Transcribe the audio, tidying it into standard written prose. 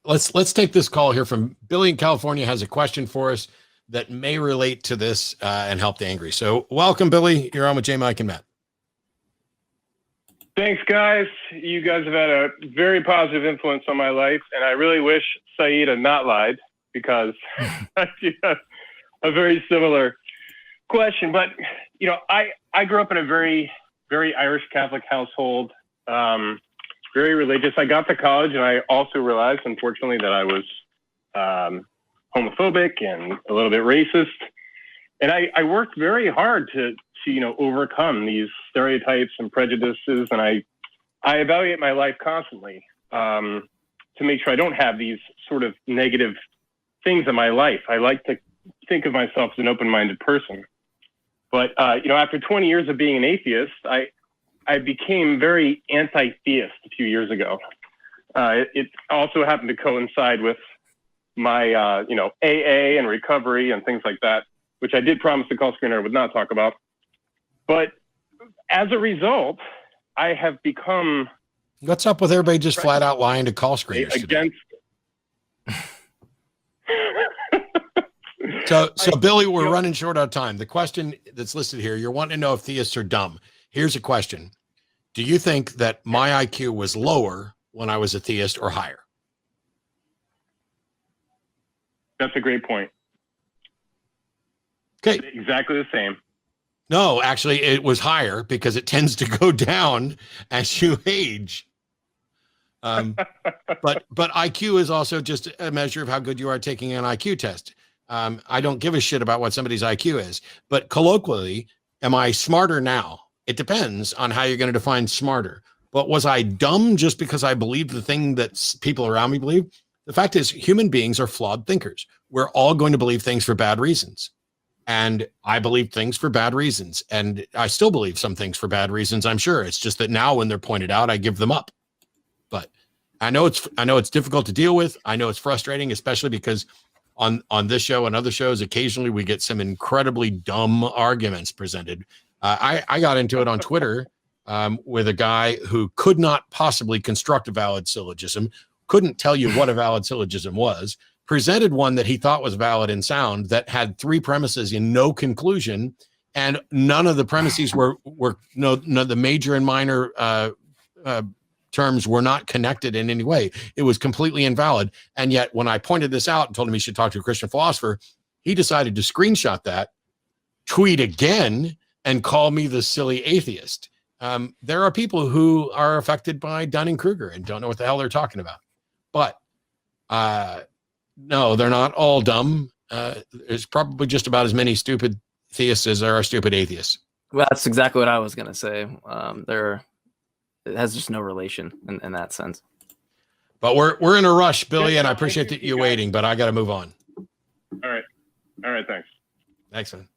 let's take this call here from Billy in California. Has a question for us that may relate to this and help the angry. So welcome, Billy. You're on with JMike and Matt. Thanks, guys. You guys have had a very positive influence on my life, and I really wish Saeed had not lied, because I do have a very similar question. But, you know, I grew up in a very, very Irish Catholic household, very religious. I got to college, and I also realized, unfortunately, that I was homophobic and a little bit racist. And I worked very hard to you know, overcome these stereotypes and prejudices. And I evaluate my life constantly to make sure I don't have these sort of negative things in my life. I like to think of myself as an open-minded person. But, you know, after 20 years of being an atheist, I became very anti-theist a few years ago. It also happened to coincide with my, you know, AA and recovery and things like that, which I did promise the call screener would not talk about. But as a result, I have become... What's up with everybody just flat out lying to call screeners against? So Billy, we're running short on time. The question that's listed here, you're wanting to know if theists are dumb. Here's a question. Do you think that my IQ was lower when I was a theist or higher? That's a great point. Okay. Exactly the same. No, actually, it was higher because it tends to go down as you age. But IQ is also just a measure of how good you are taking an IQ test. I don't give a shit about what somebody's IQ is, but colloquially, am I smarter now? It depends on how you're going to define smarter. But was I dumb just because I believed the thing that people around me believe? The fact is, human beings are flawed thinkers. We're all going to believe things for bad reasons. And I believe things for bad reasons. And I still believe some things for bad reasons, I'm sure. It's just that now when they're pointed out, I give them up. But I know it's difficult to deal with. I know it's frustrating, especially because on this show and other shows, occasionally we get some incredibly dumb arguments presented. I got into it on Twitter with a guy who could not possibly construct a valid syllogism, couldn't tell you what a valid syllogism was, presented one that he thought was valid and sound that had three premises in no conclusion, and none of the premises were the major and minor terms were not connected in any way. It was completely invalid. And yet when I pointed this out and told him he should talk to a Christian philosopher, he decided to screenshot that, tweet again, and call me the silly atheist. There are people who are affected by Dunning-Kruger and don't know what the hell they're talking about. But no, they're not all dumb. There's probably just about as many stupid theists as there are stupid atheists. Well, that's exactly what I was going to say. It has just no relation in that sense. But we're in a rush, Billy, and I appreciate that you're waiting, but I got to move on. All right. Thanks. Thanks, man.